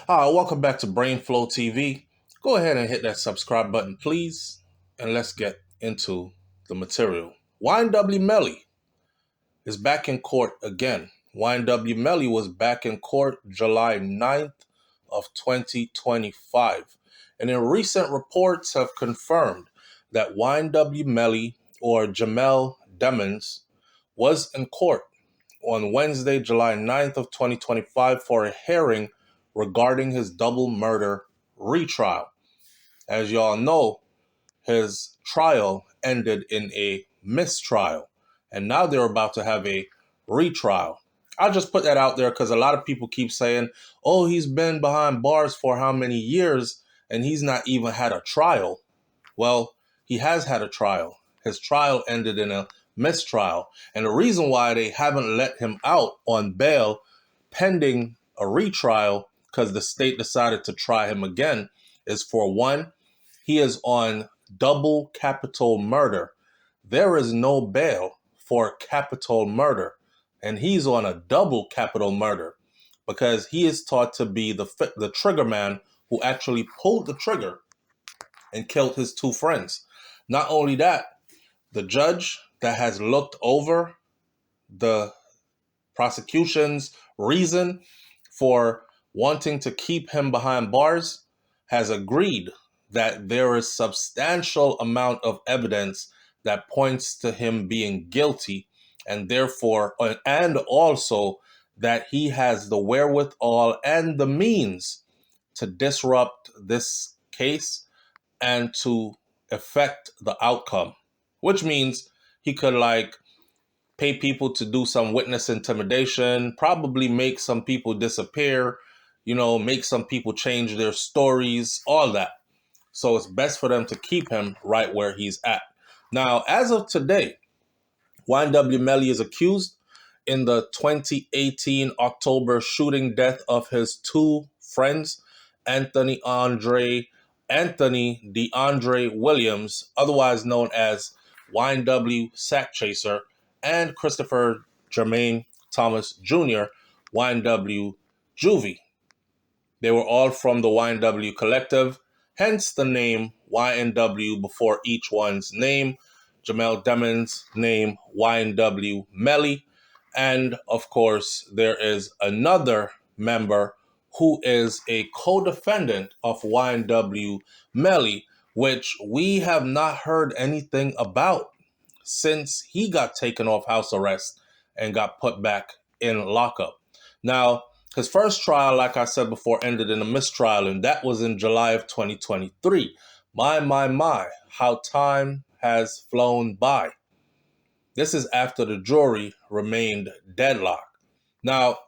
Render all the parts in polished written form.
Welcome back to BrainFLoTv. Go ahead and hit that subscribe button, please, and let's get into the material. YNW Melly is back in court again. YNW Melly was back in court July 9th of 2025. And in recent reports have confirmed that YNW Melly, or Jamel Demons, was in court on Wednesday, July 9th of 2025 for a hearing regarding his double murder retrial. As y'all know, his trial ended in a mistrial, and now they're about to have a retrial. I'll just put that out there because a lot of people keep saying, oh, he's been behind bars for how many years and he's not even had a trial. Well, he has had a trial. His trial ended in a mistrial. And the reason why they haven't let him out on bail pending a retrial, because the state decided to try him again, is for one, he is on double capital murder. There is no bail for capital murder, and he's on a double capital murder because he is thought to be the trigger man who actually pulled the trigger and killed his two friends. Not only that, the judge that has looked over the prosecution's reason for wanting to keep him behind bars has agreed that there is substantial amount of evidence that points to him being guilty, and therefore, and also that he has the wherewithal and the means to disrupt this case and to affect the outcome, which means he could pay people to do some witness intimidation, probably make some people disappear, make some people change their stories, all that. So it's best for them to keep him right where he's at. Now, as of today, YNW Melly is accused in the 2018 October shooting death of his two friends, Anthony DeAndre Williams, otherwise known as YNW Sack Chaser, and Christopher Jermaine Thomas Jr., YNW Juvie. They were all from the YNW collective, hence the name YNW before each one's name. Jamel Demons' name, YNW Melly. And of course, there is another member who is a co-defendant of YNW Melly, which we have not heard anything about since he got taken off house arrest and got put back in lockup. Now, his first trial, like I said before, ended in a mistrial, and that was in July of 2023. My, how time has flown by. This is after the jury remained deadlocked. Now,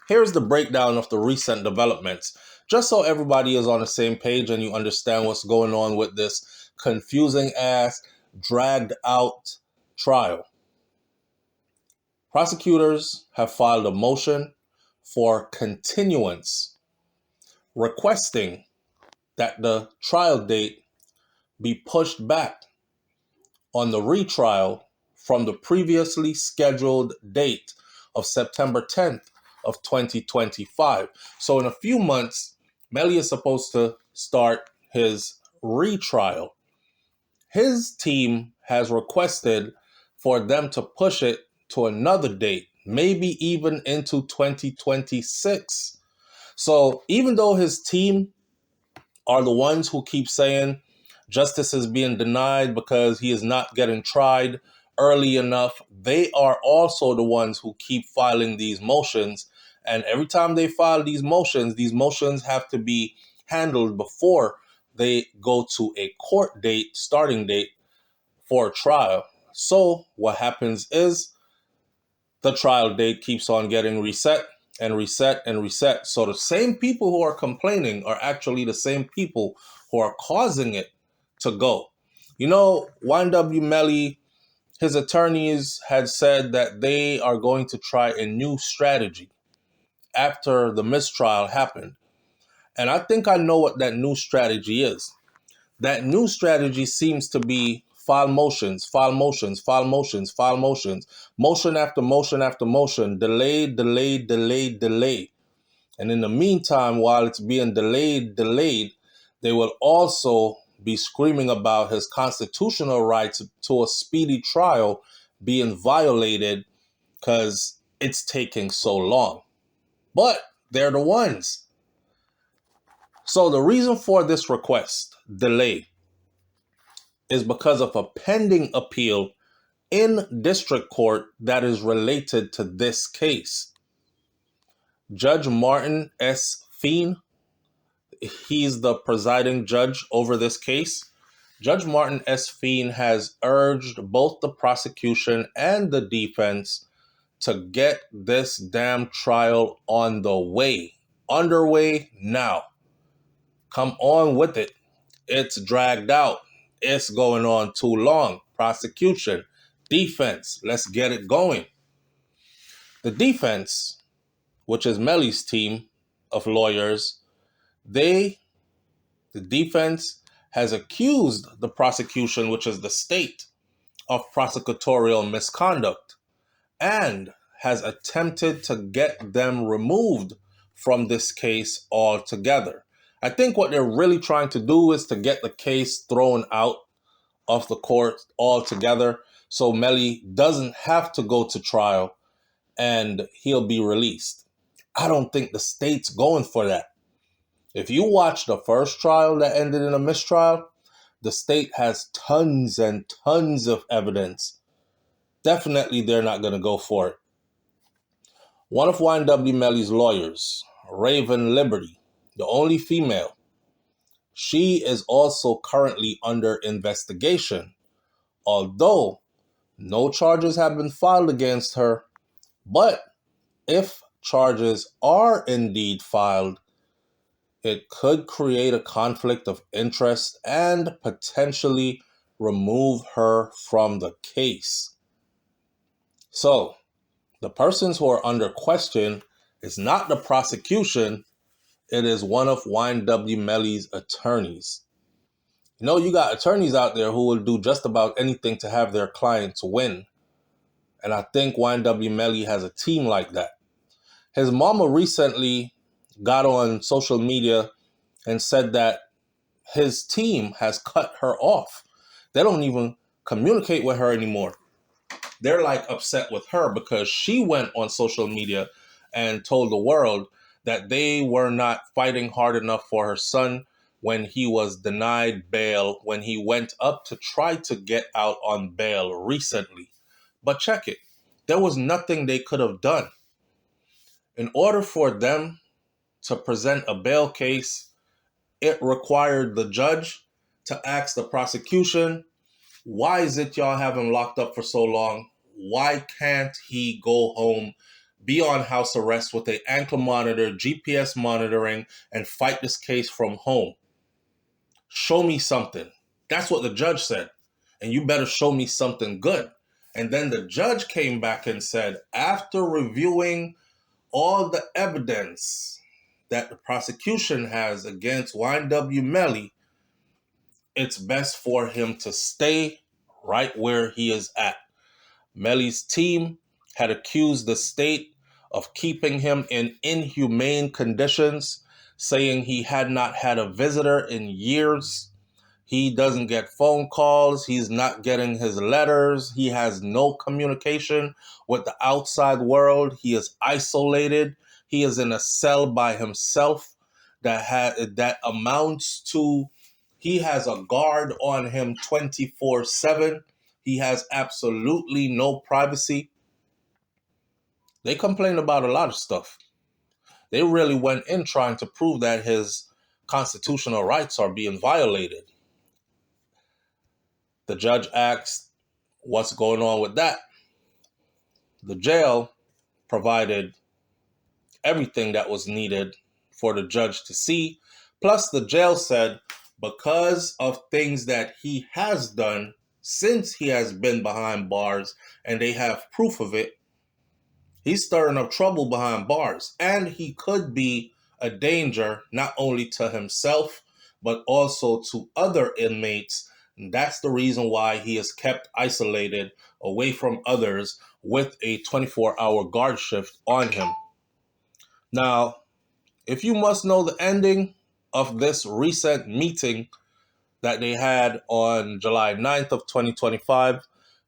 here's the breakdown of the recent developments, just so everybody is on the same page and you understand what's going on with this confusing ass, dragged out trial. Prosecutors have filed a motion for continuance, requesting that the trial date be pushed back on the retrial from the previously scheduled date of September 10th of 2025. So in a few months, Melly is supposed to start his retrial. His team has requested for them to push it to another date, maybe even into 2026. So even though his team are the ones who keep saying justice is being denied because he is not getting tried early enough, they are also the ones who keep filing these motions. And every time they file these motions have to be handled before they go to a court date, starting date for a trial. So what happens is the trial date keeps on getting reset and reset and reset. So the same people who are complaining are actually the same people who are causing it to go. YNW Melly, his attorneys had said that they are going to try a new strategy after the mistrial happened. And I think I know what that new strategy is. That new strategy seems to be file motions, motion after motion after motion, delay. And in the meantime, while it's being delayed, they will also be screaming about his constitutional rights to a speedy trial being violated because it's taking so long. But they're the ones. So the reason for this request delay is because of a pending appeal in district court that is related to this case. Judge Martin S. Feen, he's the presiding judge over this case. Judge Martin S. Feen has urged both the prosecution and the defense to get this damn trial on the way. Underway now. Come on with it. It's dragged out. It's going on too long. Prosecution, defense, let's get it going. The defense, which is Melly's team of lawyers, the defense has accused the prosecution, which is the state, of prosecutorial misconduct and has attempted to get them removed from this case altogether. I think what they're really trying to do is to get the case thrown out of the court altogether so Melly doesn't have to go to trial and he'll be released. I don't think the state's going for that. If you watch the first trial that ended in a mistrial, the state has tons and tons of evidence. Definitely they're not going to go for it. One of YNW Melly's lawyers, Raven Liberty, the only female, she is also currently under investigation, although no charges have been filed against her. But if charges are indeed filed, it could create a conflict of interest and potentially remove her from the case. So, the persons who are under question is not the prosecution, it is one of YNW Melly's attorneys. You know, you got attorneys out there who will do just about anything to have their clients win. And I think YNW Melly has a team like that. His mama recently got on social media and said that his team has cut her off. They don't even communicate with her anymore. They're like upset with her because she went on social media and told the world that they were not fighting hard enough for her son when he was denied bail, when he went up to try to get out on bail recently. But check it. There was nothing they could have done. In order for them to present a bail case, it required the judge to ask the prosecution, why is it y'all have him locked up for so long? Why can't he go home, be on house arrest with an ankle monitor, GPS monitoring, and fight this case from home? Show me something. That's what the judge said. And you better show me something good. And then the judge came back and said, after reviewing all the evidence that the prosecution has against YNW Melly, it's best for him to stay right where he is at. Melly's team had accused the state of keeping him in inhumane conditions, saying he had not had a visitor in years. He doesn't get phone calls. He's not getting his letters. He has no communication with the outside world. He is isolated. He is in a cell by himself that amounts to he has a guard on him 24/7. He has absolutely no privacy. They complain about a lot of stuff. They really went in trying to prove that his constitutional rights are being violated. The judge asked, what's going on with that? The jail provided everything that was needed for the judge to see. Plus, the jail said, because of things that he has done since he has been behind bars, and they have proof of it, he's stirring up trouble behind bars. And he could be a danger not only to himself, but also to other inmates. And that's the reason why he is kept isolated away from others with a 24-hour guard shift on him. Now, If you must know the ending of this recent meeting that they had on July 9th of 2025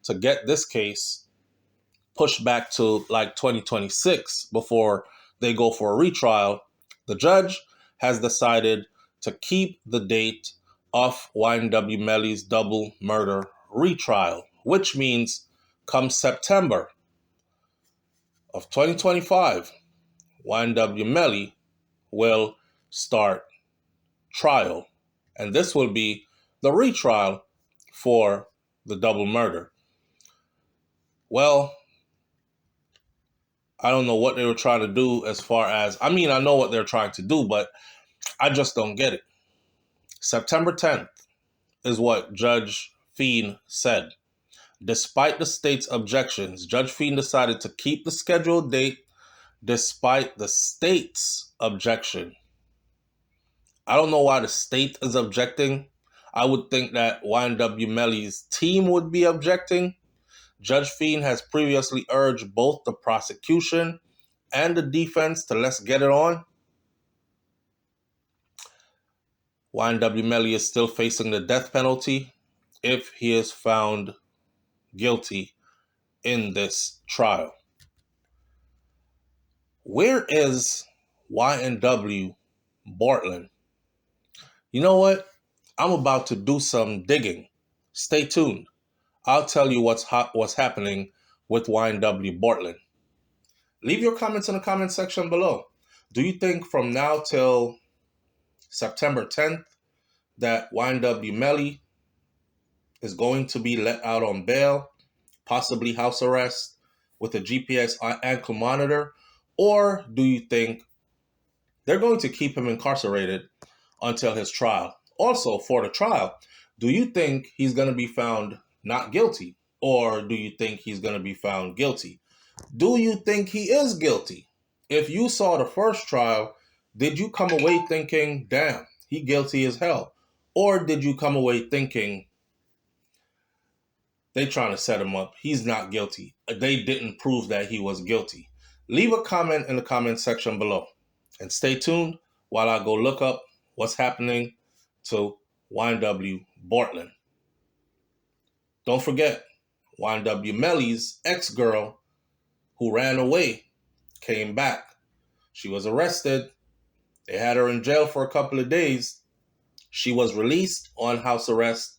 to get this case pushed back to like 2026 before they go for a retrial, the judge has decided to keep the date of YNW Melly's double murder retrial, which means come September of 2025, YNW Melly will start trial. And this will be the retrial for the double murder. Well, I don't know what they were trying to do as far as, I mean, I know what they're trying to do, but I just don't get it. September 10th is what Judge Feen said. Despite the state's objections, Judge Feen decided to keep the scheduled date despite the state's objection. I don't know why the state is objecting. I would think that YNW Melly's team would be objecting. Judge Feen has previously urged both the prosecution and the defense to let's get it on. YNW Melly is still facing the death penalty if he is found guilty in this trial. Where is YNW Bortland? You know what? I'm about to do some digging. Stay tuned. I'll tell you what's happening with YNW Bortland. Leave your comments in the comment section below. Do you think from now till September 10th that YNW Melly is going to be let out on bail, possibly house arrest with a GPS ankle monitor? Or do you think they're going to keep him incarcerated until his trial? Also, for the trial, do you think he's going to be found not guilty? Or do you think he's going to be found guilty? Do you think he is guilty? If you saw the first trial, did you come away thinking, damn, he guilty as hell? Or did you come away thinking, they trying to set him up, he's not guilty, they didn't prove that he was guilty? Leave a comment in the comment section below. And stay tuned while I go look up what's happening to YNW Bortland. Don't forget, YNW Melly's ex-girl who ran away came back. She was arrested. They had her in jail for a couple of days. She was released on house arrest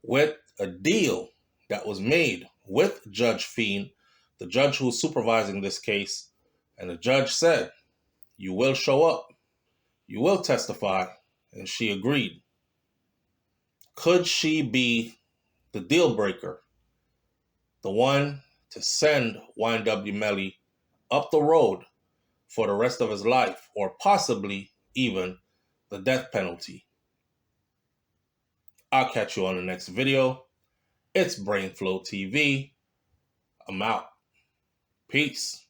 with a deal that was made with Judge Feen, the judge who's supervising this case. And the judge said, you will show up, you will testify, and she agreed. Could she be the deal breaker, the one to send YNW Melly up the road for the rest of his life, or possibly even the death penalty? I'll catch you on the next video. It's BrainFLoTv. I'm out. Peace.